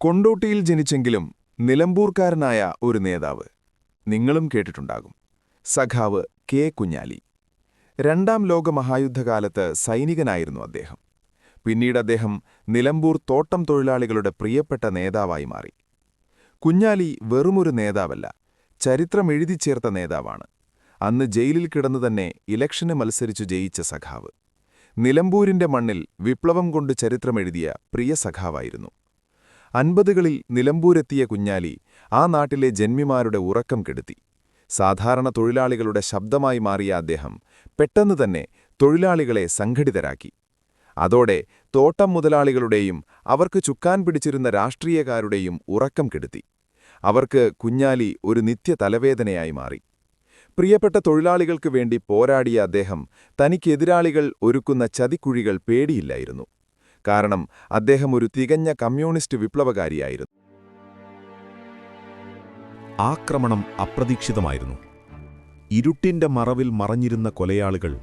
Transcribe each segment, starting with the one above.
കൊണ്ടോട്ടിയിൽ ജനിച്ചെങ്കിലും നിലമ്പൂർക്കാരനായ ഒരു നേതാവ്. നിങ്ങളും കേട്ടിട്ടുണ്ടാകും. സഖാവ് കെ കുഞ്ഞാലി. രണ്ടാം ലോകമഹായുദ്ധകാലത്ത് സൈനികനായിരുന്നു അദ്ദേഹം. പിന്നീട് അദ്ദേഹം നിലമ്പൂർ തോട്ടം തൊഴിലാളികളുടെ പ്രിയപ്പെട്ട നേതാവായി മാറി. കുഞ്ഞാലി വെറുമൊരു നേതാവല്ല, ചരിത്രമെഴുതിച്ചേർത്ത നേതാവാണ്. അന്ന് ജയിലിൽ കിടന്നുതന്നെ ഇലക്ഷന് മത്സരിച്ചു ജയിച്ച സഖാവ്. നിലമ്പൂരിന്റെ മണ്ണിൽ വിപ്ലവം കൊണ്ട് ചരിത്രമെഴുതിയ പ്രിയ സഖാവായിരുന്നു. 50കളിൽ നിലമ്പൂരെത്തിയ കുഞ്ഞാലി ആ നാട്ടിലെ ജന്മിമാരുടെ ഉറക്കം കെടുത്തി. സാധാരണ തൊഴിലാളികളുടെ ശബ്ദമായി മാറിയ അദ്ദേഹം പെട്ടെന്ന് തന്നെ തൊഴിലാളികളെ സംഘടിതരാക്കി. അതോടെ തോട്ടം മുതലാളികളുടെയും അവർക്ക് ചുക്കാൻ പിടിച്ചിരുന്ന രാഷ്ട്രീയക്കാരുടെയും ഉറക്കം കെടുത്തി. അവർക്ക് കുഞ്ഞാലി ഒരു നിത്യ തലവേദനയായി മാറി. പ്രിയപ്പെട്ട തൊഴിലാളികൾക്ക് വേണ്ടി പോരാടിയ അദ്ദേഹം തനിക്കെതിരാളികൾ ഒരുക്കുന്ന ചതിക്കുഴികൾ പേടിയില്ലായിരുന്നു. കാരണം അദ്ദേഹം ഒരു തികഞ്ഞ കമ്മ്യൂണിസ്റ്റ് വിപ്ലവകാരിയായിരുന്നു. ആക്രമണം അപ്രതീക്ഷിതമായിരുന്നു. ഇരുട്ടിന്റെ മറവിൽ മറഞ്ഞിരുന്ന കൊലയാളികൾ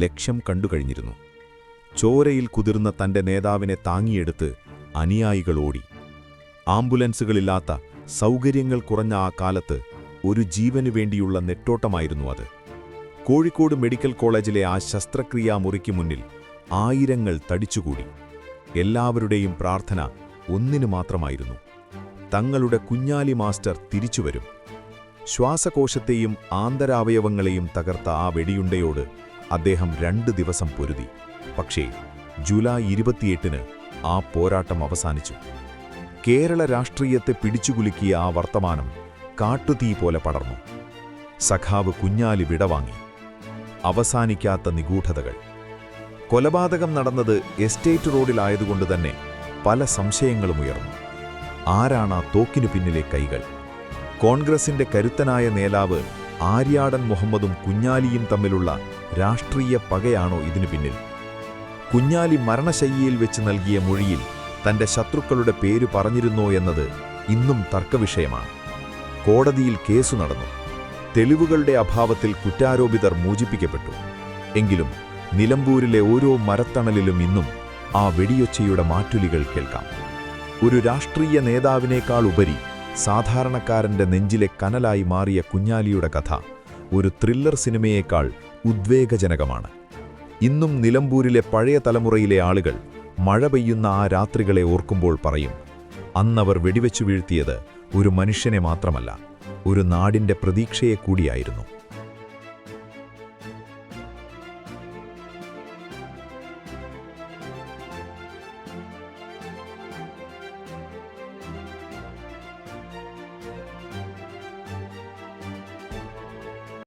ലക്ഷ്യം കണ്ടുകഴിഞ്ഞിരുന്നു. ചോരയിൽ കുതിർന്ന തന്റെ നേതാവിനെ താങ്ങിയെടുത്ത് അനുയായികൾ ഓടി. ആംബുലൻസുകളില്ലാത്ത, സൗകര്യങ്ങൾ കുറഞ്ഞ ആ കാലത്ത് ഒരു ജീവനു വേണ്ടിയുള്ള നെട്ടോട്ടമായിരുന്നു അത്. കോഴിക്കോട് മെഡിക്കൽ കോളേജിലെ ആ ശസ്ത്രക്രിയാ മുറിക്ക് മുന്നിൽ ആയിരങ്ങൾ തടിച്ചുകൂടി. എല്ലാവരുടെയും പ്രാർത്ഥന ഒന്നിനു മാത്രമായിരുന്നു: തങ്ങളുടെ കുഞ്ഞാലി മാസ്റ്റർ തിരിച്ചുവരും. ശ്വാസകോശത്തെയും ആന്തരാവയവങ്ങളെയും തകർത്ത ആ വെടിയുണ്ടയോട് അദ്ദേഹം 2 ദിവസം പൊരുതി. പക്ഷേ ജൂലൈ 28-ന് ആ പോരാട്ടം അവസാനിച്ചു. കേരള രാഷ്ട്രീയത്തെ പിടിച്ചുകുലുക്കിയ ആ വർത്തമാനം കാട്ടുതീ പോലെ പടർന്നു. സഖാവ് കുഞ്ഞാലി വിടവാങ്ങി. അവസാനിക്കാത്ത നിഗൂഢതകൾ. കൊലപാതകം നടന്നത് എസ്റ്റേറ്റ് റോഡിലായതുകൊണ്ടുതന്നെ പല സംശയങ്ങളും ഉയർന്നു. ആരാണ് ആ തോക്കിനു പിന്നിലെ കൈകൾ? കോൺഗ്രസിന്റെ കരുത്തനായ നേതാവ് ആര്യാടൻ മുഹമ്മദും കുഞ്ഞാലിയും തമ്മിലുള്ള രാഷ്ട്രീയ പകയാണോ ഇതിനു പിന്നിൽ? കുഞ്ഞാലി മരണശയ്യയിൽ വെച്ച് നൽകിയ മൊഴിയിൽ തന്റെ ശത്രുക്കളുടെ പേര് പറഞ്ഞിരുന്നോ എന്നത് ഇന്നും തർക്കവിഷയമാണ്. കോടതിയിൽ കേസു നടന്നു. തെളിവുകളുടെ അഭാവത്തിൽ കുറ്റാരോപിതർ മോചിപ്പിക്കപ്പെട്ടു. എങ്കിലും നിലമ്പൂരിലെ ഓരോ മരത്തണലിലും ഇന്നും ആ വെടിയൊച്ചയുടെ മാറ്റുലികൾ കേൾക്കാം. ഒരു രാഷ്ട്രീയ നേതാവിനേക്കാൾ ഉപരി സാധാരണക്കാരന്റെ നെഞ്ചിലെ കനലായി മാറിയ കുഞ്ഞാലിയുടെ കഥ ഒരു ത്രില്ലർ സിനിമയേക്കാൾ ഉദ്വേഗജനകമാണ്. ഇന്നും നിലമ്പൂരിലെ പഴയ തലമുറയിലെ ആളുകൾ മഴ പെയ്യുന്ന ആ രാത്രികളെ ഓർക്കുമ്പോൾ പറയും, അന്നവർ വെടിവെച്ചു വീഴ്ത്തിയത് ഒരു മനുഷ്യനെ മാത്രമല്ല, ഒരു നാടിന്റെ പ്രതീക്ഷയെ കൂടിയായിരുന്നു.